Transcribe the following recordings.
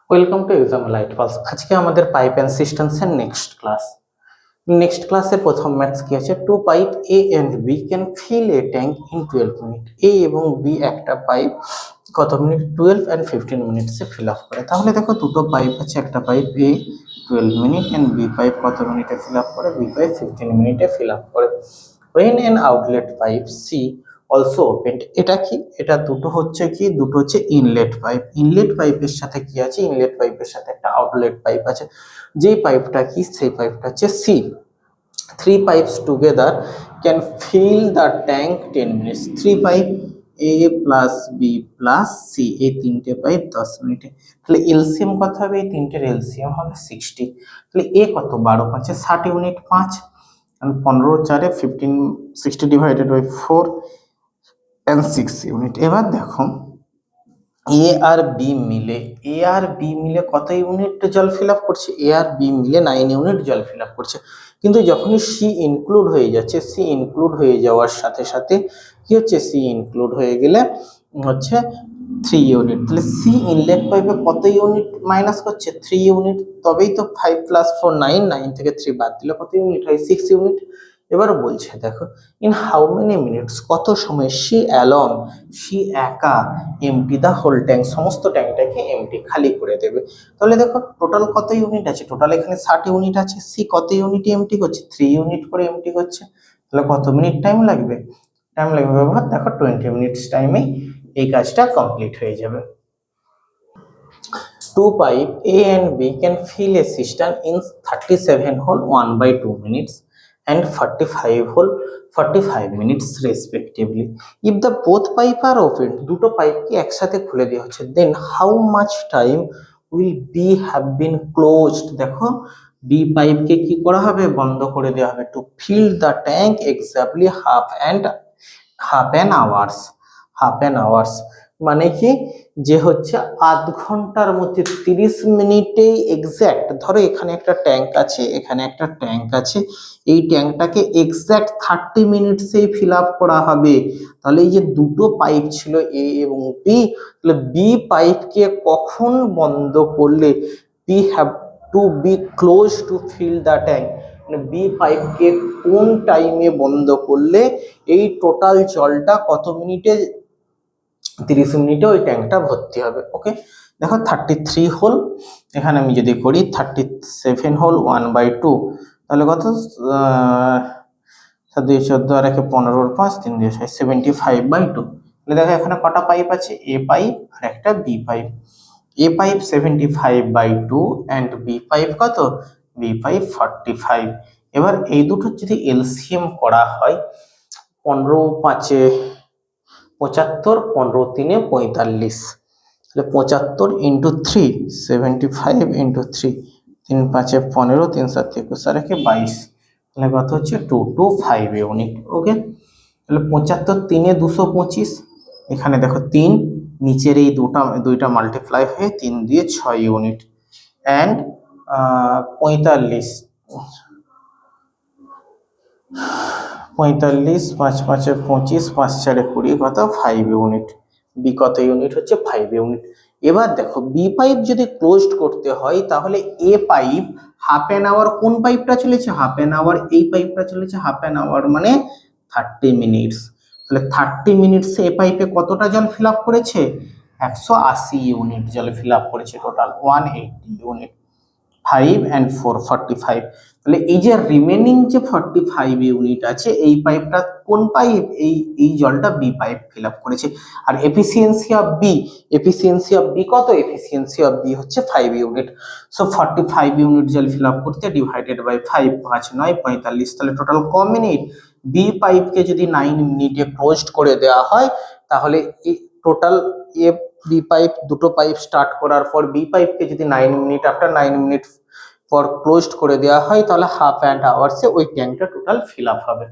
Welcome to exam light pulse. আজকে আমাদের pipe and সিস্টেমসের next ক্লাসের প্রথম ম্যাথস কি আছে, two pipe A and B can fill a tank in 12 minute. A এবং বি একটা পাইপ কত মিনিট, 12 অ্যান্ড 15 মিনিটসে ফিল আপ করে। তাহলে দেখো দুটো পাইপ আছে, একটা pipe A 12 minute and B pipe কত মিনিটে ফিল আপ করে, বি পাইপ 15 মিনিটে ফিল আপ করে। when an outlet pipe C also opened, এটা কি, এটা দুটো হচ্ছে ইনলেট পাইপ। ইনলেট পাইপের সাথে কি আছে, ইনলেট পাইপের সাথে একটা আউটলেট পাইপ আছে। যেই পাইপটা কি, সেই পাইপটা হচ্ছে C. Three pipes together can fill the tank 10 minutes. Three pipe A plus B plus C, এই তিনটে পাইপ 10 মিনিটে। তাহলে এলসিএম কত হবে, এই তিনটের এলসিএম হবে 60। তাহলে এ কত, 12 5 60 unit 5, 15 4 15, 60 divided by 4 and 6 unit. এবার দেখো এ আর বি মিলে কত ইউনিট জল ফিল আপ করছে, এ আর বি মিলে 9 ইউনিট জল ফিল আপ করছে। কিন্তু যখনই সি ইনক্লুড হয়ে যাচ্ছে, সি ইনক্লুড হয়ে যাওয়ার সাথে সাথে কি হচ্ছে, সি ইনক্লুড হয়ে গেলে হচ্ছে 3 ইউনিট। তাহলে সি ইনলেট পাইপে কত ইউনিট মাইনাস করছে, 3 ইউনিট। তবেই তো 5 + 4 9, 9 থেকে 3 বাদ দিলে কত ইউনিট হয়, 6 ইউনিট। এবার বলছে দেখো ইন হাউ মেনি মিনিটস, কত সময় সি একা এমটি দা হোল ট্যাঙ্ক, সমস্ত ট্যাঙ্কটাকে এমটি খালি করে দেবে। তাহলে দেখো টোটাল কত ইউনিট আছে, টোটাল এখানে 60 ইউনিট আছে। সি কত ইউনিট এমটি করছে, 3 ইউনিট করে এমটি করছে। তাহলে কত মিনিট টাইম লাগবে, ব্যবহার দেখো 20 মিনিটস টাইমে এই কাজটা কমপ্লিট হয়ে যাবে। Two pipe A and B can fill a cistern in 37 hole 1/2 minutes and 45 hole 45 minutes respectively. If the both pipe are opened, দুটো পাইপ কি একসাথে খুলে দেওয়া হচ্ছে, then how much time will B have been closed? দেখো B পাইপকে কি করা হবে, বন্ধ করে দেওয়া হবে। to fill the tank exactly half an hours মানে কি, যে হচ্ছে আধ ঘন্টার মধ্যে 30 মিনিটেই এক্স্যাক্ট, ধরো এখানে একটা ট্যাঙ্ক আছে, এখানে একটা ট্যাঙ্ক আছে, এই ট্যাঙ্কটাকে এক্স্যাক্ট 30 মিনিটসেই ফিল আপ করা হবে। তাহলে এই যে দুটো পাইপ ছিল এ এবং বি, তাহলে বি পাইপকে কখন বন্ধ করলে, B have to be close to fill the tank, মানে বি পাইপকে কোন টাইমে বন্ধ করলে এই টোটাল জলটা কত মিনিটে, 30 মিনিটে ওই ট্যাঙ্কটা ভর্তি হবে। ওকে দেখো 33 হোল, এখানে আমি যদি করি 37 হোল 1/2, তাহলে কত 2 14 আর 1 15 5 3 2 6 75/2। তাহলে দেখো এখানে কটা পাইপ আছে, এ পাইপ আর একটা B pipe. A pipe 75/2 and B pipe কত, বি পাইপ 45। এবার এই দুটো যদি এলসিএম করা হয়, 15 5 75, 15 3 45, তাহলে 75 ইন্টু 3 75 ইন্টু 3, 3 5 15, 3 7 21 আর 1 22, তাহলে কত হচ্ছে 225 ইউনিট। ওকে তাহলে 75 3 225, এখানে দেখো 3 নিচের এই দুইটা মাল্টিপ্লাই হয়ে 3 দিয়ে 6 ইউনিট অ্যান্ড 45 45 5 5 25 5 4 20, কত 5 ইউনিট। বি কত ইউনিট হচ্ছে, 5 ইউনিট। এবার দেখো বি পাইপ যদি ক্লোজড করতে হয়, তাহলে A pipe half an hour, কোন পাইপটা চলেছে হাফ অ্যান আওয়ার, এই পাইপটা চলেছে হাফ অ্যান আওয়ার মানে 30 মিনিটস। তাহলে 30 মিনিটসে এ পাইপে কতটা জল ফিল আপ করেছে, 180 ইউনিট জল ফিল আপ করেছে, টোটাল 180 ইউনিট। 5 and 4 45, তাহলে এই যে রিমেনিং যে 45 ইউনিট আছে, এই পাইপটা কোন পাইপ, এই জলটা বি পাইপ ফিল আপ করেছে। আর এফিসিয়েন্সি অফ বি কত, এফিসিয়েন্সি অফ বি হচ্ছে 5 ইউনিট। সো 45 ইউনিট জল ফিল আপ করতে ডিভাইডেড বাই 5, 5 9 45, তাহলে টোটাল ক মিনিট, বি পাইপকে যদি 9 মিনিটে ক্লোজড করে দেওয়া হয়, তাহলে টোটাল বি পাইপ, দুটো পাইপ স্টার্ট করার পর বি পাইপকে যদি 9 মিনিট, আফটার 9 মিনিট পর ক্লোজড করে দেওয়া হয়, তাহলে হাফ অ্যান্ড আওয়ার্সে ওই ট্যাঙ্কটা টোটাল ফিল আপ হবে।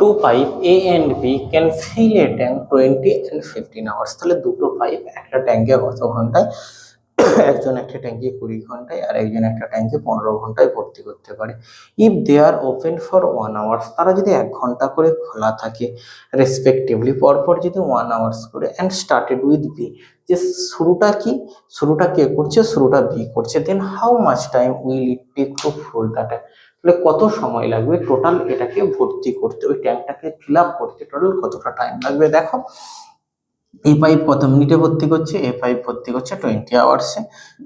Two pipe A and B can fill a tank 20 and 15 hours. তাহলে দুটো পাইপ একটা ট্যাঙ্কে কত ঘন্টায় একজন একটা ট্যাঙ্কি 20 ঘন্টায় আর একজন একটা ট্যাঙ্কি 15 ঘন্টায় ভর্তি করতে পারে। If they are open for 1 hours, তারা যদি 1 ঘন্টা করে খোলা থাকে রেসপেক্টিভলি, পরপর যদি 1 আওয়ার্স করে, অ্যান্ড স্টার্টেড উইথ বি, যে শুরুটা কি, শুরুটা কে করছে, শুরুটা বি করছে, then how much time will it take to full the tank, তাহলে কত সময় লাগবে টোটাল এটাকে ভর্তি করতে, ওই ট্যাঙ্কটাকে ফিল আপ করতে টোটাল কতটা টাইম লাগবে। দেখো এ পাইপ কত মিনিটে ভর্তি করছে, এ পাইপ ভর্তি করছে 20 আওয়ার্সে,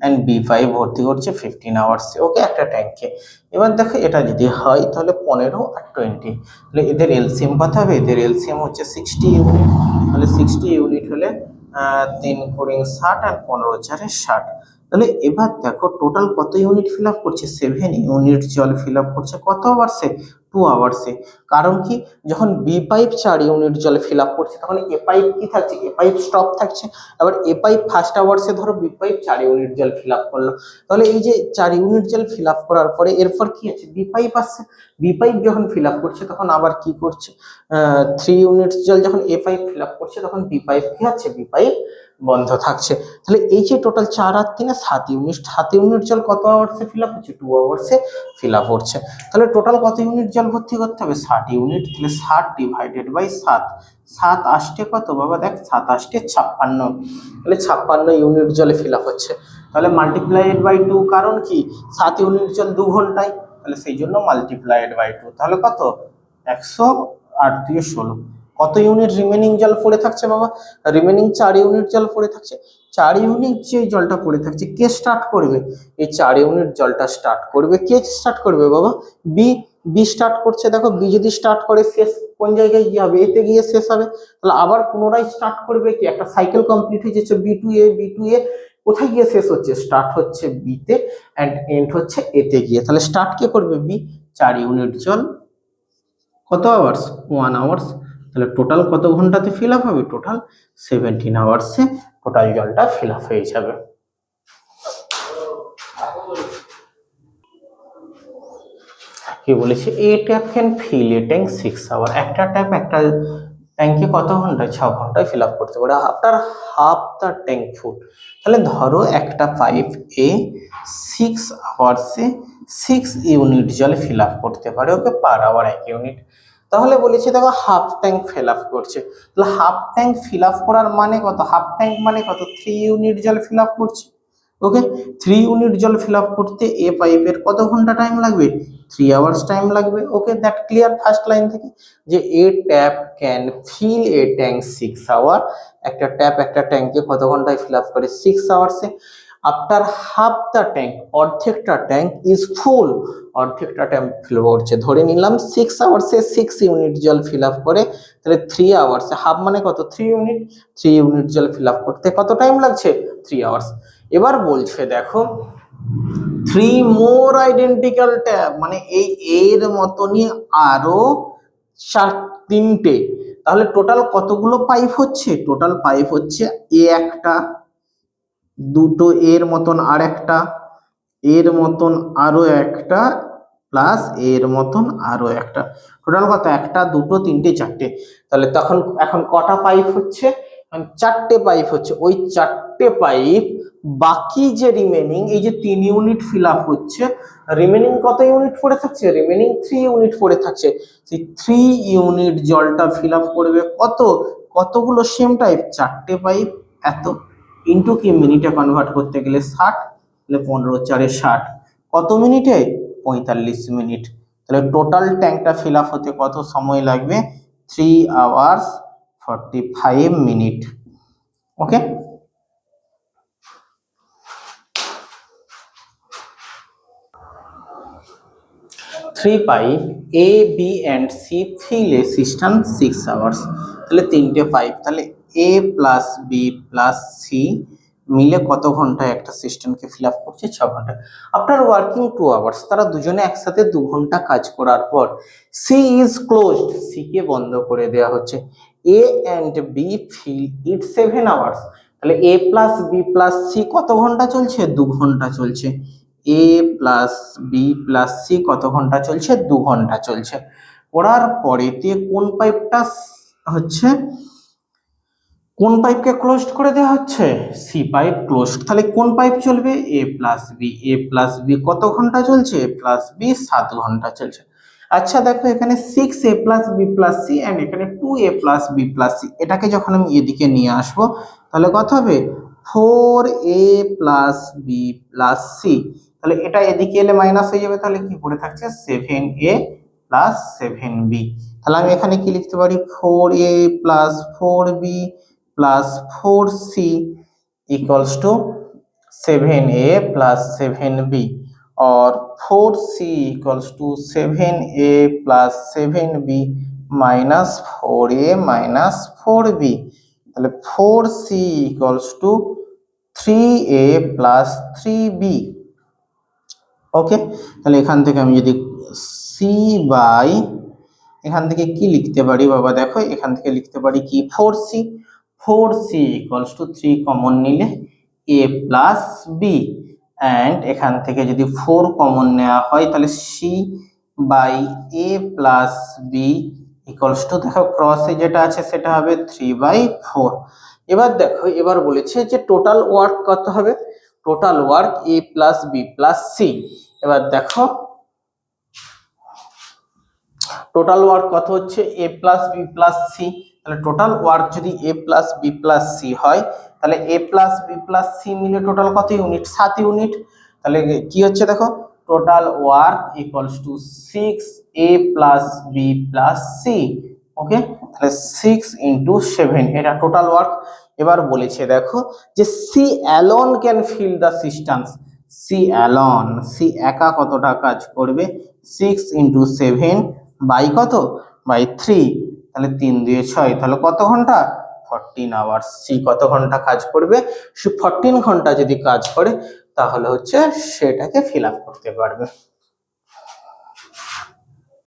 অ্যান্ড বি পাইপ ভর্তি করছে 15 আওয়ার্সে, ওকে, একটা ট্যাঙ্কে। এবার দেখো এটা যদি হয় তাহলে 15 আর 20, তাহলে এদের এলসিএম কত হবে, এদের এলসিএম হচ্ছে 60 ইউনিট, তাহলে 60 ইউনিট হলে 3 × 60 আর 15×4 = 60। তাহলে এবার দেখো টোটাল কত ইউনিট ফিল আপ করছে, 7 ইউনিট জল ফিল আপ করছে কত আওয়ার্সে, 2 আওয়ার্সে। কারণ কি, যখন বি পাইপ 4 ইউনিট জলে ফিল আপ করছে তখন এ পাইপ কি থাকছে, এ পাইপ স্টপ থাকছে। আবার এ পাইপ ফার্স্ট আওয়ার্সে ধরো বি পাইপ 4 ইউনিট জল ফিল আপ করলো, তাহলে এই যে 4 ইউনিট জল ফিল আপ করার পরে এরপর কি আছে, বি পাইপ আসছে, বি পাইপ যখন ফিল আপ করছে তখন আবার কি করছে, 3 ইউনিট জল যখন এ পাইপ ফিল আপ করছে তখন বি পাইপ কি আছে, বি পাইপ বন্ধ থাকছে। তাহলে এই যে টোটাল 4 আর 3 7 ইউনিট, 7 ইউনিট জল কত আওয়ার্সে ফিল আপ হচ্ছে, 2 আওয়ার্সে ফিল আপ হচ্ছে। তাহলে টোটাল কত ইউনিট জল ভর্তি করতে হবে, 60 ইউনিট, তাহলে 60 ডিভাইডেড বাই 7, 7 8 কত বাবা, দেখ 7 8 56, তাহলে 56 ইউনিট জলে ফিল আপ হচ্ছে। তাহলে মাল্টিপ্লাইড বাই 2, কারণ কি 7 ইউনিট জল 2 ঘন্টায়, তাহলে সেই জন্য মাল্টিপ্লাইড বাই 2, তাহলে কত 108 দিয়ে 16, কত ইউনিট রিমেনিং জল পড়ে থাকছে বাবা, রিমেনিং 4 ইউনিট জল পড়ে থাকছে। 4 ইউনিট যে জলটা পড়ে থাকছে কে স্টার্ট করবে, এই 4 ইউনিট জলটা স্টার্ট করবে, কে স্টার্ট করবে বাবা, বি, বি স্টার্ট করছে। দেখো বি যদি স্টার্ট করে শেষ কোন জায়গায় গিয়ে হবে, এতে গিয়ে শেষ হবে, তাহলে আবার পুনরায় স্টার্ট করবে কি, একটা সাইকেল কমপ্লিট হয়ে যাচ্ছে, বি টু এ, বি টু এ কোথায় গিয়ে শেষ হচ্ছে, স্টার্ট হচ্ছে বি তে এন্ড এন্ড হচ্ছে এ তে গিয়ে, তাহলে স্টার্ট কে করবে, বি, 4 ইউনিট জল কত আওয়ার্স, 1 আওয়ার্স, তাহলে টোটাল কত ঘন্টাতে ফিল আপ হবে, টোটাল 17 আওয়ার্সে টোটাল জলটা ফিল আপ হয়ে যাবে। কি বলেছে, a tap can fill a tank 6 hour, একটা ট্যাপ একটা ট্যাঙ্কে কত ঘন্টায়, 6 ঘন্টায় ফিল আপ করতে পারে আফটার হাফ দ্য ট্যাঙ্ক ফুল। তাহলে ধরো একটা পাইপ এ 6 আওয়ার্সে 6 ইউনিট জল ফিল আপ করতে পারে, ওকে, পার আওয়ার 1 ইউনিট। তাহলে বলেছে দেখো হাফ ট্যাঙ্ক ফিল আপ করছে, তাহলে হাফ ট্যাঙ্ক ফিল আপ করার মানে কত, হাফ ট্যাঙ্ক মানে কত, 3 ইউনিট জল ফিল আপ করছে, ওকে। 3 ইউনিট জল ফিল আপ করতে এ পাইপের কত ঘন্টা টাইম লাগবে, 3 আওয়ার্স টাইম লাগবে, okay, that clear first line থেকে, যে a tap can fill a tank 6 hour, একটা ট্যাপ একটা ট্যাঙ্কে কত ঘন্টায় ফিল আপ করে, 6 আওয়ার্সে। আফটার হাফ দ্য ট্যাঙ্ক, অর্ধেকটা ট্যাঙ্ক ইজ ফুল, অর্ধেকটা ট্যাঙ্ক ফিল করছে, ধরে নিলাম 6 আওয়ার্সে 6 ইউনিট জল ফিল আপ করে, তাহলে 3 আওয়ার্সে, হাফ মানে কত, 3 ইউনিট, 3 ইউনিট জল ফিল আপ করতে কত টাইম লাগছে, 3 আওয়ার্স। এবার বলছে দেখো 3 মোর আইডেন্টিক্যাল ট্যাপ, মানে এই এর মতনই আরো 3টে, তাহলে টোটাল কতগুলো পাইপ হচ্ছে, টোটাল পাইপ হচ্ছে এ একটা, দুটো এর মতন আর একটা, এর মতন আরো একটা, প্লাস এর মতন আরো একটা, টোটাল কত, একটা দুটো তিনটে চারটে। তাহলে তখন এখন কটা পাইপ হচ্ছে, 4টে পাইপ হচ্ছে, ওই 4টে পাইপ বাকি যে রিমেনিং, এই যে 3 ইউনিট ফিল আপ হচ্ছে, রিমেনিং কত ইউনিট পড়ে থাকছে, রিমেনিং 3 ইউনিট পড়ে থাকছে, সেই 3 ইউনিট জলটা ফিল আপ করবে কত, কতগুলো সেম টাইপ, 4টে পাইপ, এত ইন্টু কি মিনিটে কনভার্ট করতে গেলে 60, তাহলে 15×4 = 60, কত মিনিটে, 45 মিনিট। তাহলে টোটাল ট্যাঙ্কটা ফিল আপ হতে কত সময় লাগবে, 3 hours 45 minute, okay. 3 pipe A B and C fill a system 6 hours, তাহলে 3টে পাইপ, তাহলে A plus B plus C মিলে কত ঘন্টায় একটা সিস্টেমকে ফিল আপ করছে, 6 ঘন্টা। আফটার ওয়ার্কিং 2 আওয়ার্স, তারা দুজনে একসাথে 2 ঘন্টা কাজ করার পর সি ইজ ক্লোজড, সি কে বন্ধ করে দেওয়া হচ্ছে, A and B fill it 7 hours, তাহলে A plus B plus C কত ঘন্টা চলছে, 2 ঘন্টা চলছে, A plus B plus C কত ঘন্টা চলছে, 2 ঘন্টা চলছে। করার পরেতে কোন পাইপটা হচ্ছে কোন পাইপকে ক্লোজড করে দেওয়া হচ্ছে? C pipe closed. তাহলে কোন পাইপ চলবে? A plus B. A plus B কত ঘন্টা চলছে? এ প্লাস বি 7 ঘন্টা চলছে। আচ্ছা দেখো এখানে 6 A plus B plus C and এখানে 2 A plus B plus C, এটাকে যখন আমি এদিকে নিয়ে আসবো তাহলে কত হবে? 4 এ প্লাস বি প্লাস সি। তাহলে এটা এদিকে এলে মাইনাস হয়ে যাবে, তাহলে কি পড়ে থাকছে? 7a plus 7b। তাহলে আমি এখানে কি লিখতে পারি? 4a plus 4b plus 4c equals to 7a plus 7b और 4c equals to 7a plus 7b minus 4a minus 4b। তাহলে 4c equals to 3a plus 3b। ওকে, তাহলে এখান থেকে আমি যদি c বাই এখান থেকে কি লিখতে পারি বাবা? দেখো এখান থেকে লিখতে পারি কি? 4c। 4c equals to 3 common নিলে a প্লাস বি, অ্যান্ড এখান থেকে যদি 4 কমন নেওয়া হয় তাহলে c by a plus B equals to, দেখো ক্রসে যেটা আছে সেটা হবে 3/4। এবার দেখো এবার বলেছে যে টোটাল ওয়ার্ক কত হবে? Total work a plus B plus C. এবার দেখো টোটাল ওয়ার্ক কত হচ্ছে? A plus B plus C. তাহলে টোটাল ওয়ার্ক যদি A plus B plus C হয় তাহলে A plus B plus C মিলে টোটাল কত ইউনিট? 7 ইউনিট। তাহলে কি হচ্ছে দেখো, total work equals to 6a plus B plus C. Okay, তাহলে 6 ইন্টু 7 এটা টোটাল ওয়ার্ক। এবার বলেছে দেখো যে C alone can fill the systems. C alone, C একা কতটা কাজ করবে? 6 ইন্টু 7 বাই কত? বাই 3। তাহলে 3 দিয়ে 6, তাহলে কত ঘন্টা? 14 আওয়ার্স। সি কত ঘন্টা কাজ করবে? সে 14 ঘন্টা যদি কাজ করে তাহলে হচ্ছে সেটাকে ফিল আপ করতে পারবে।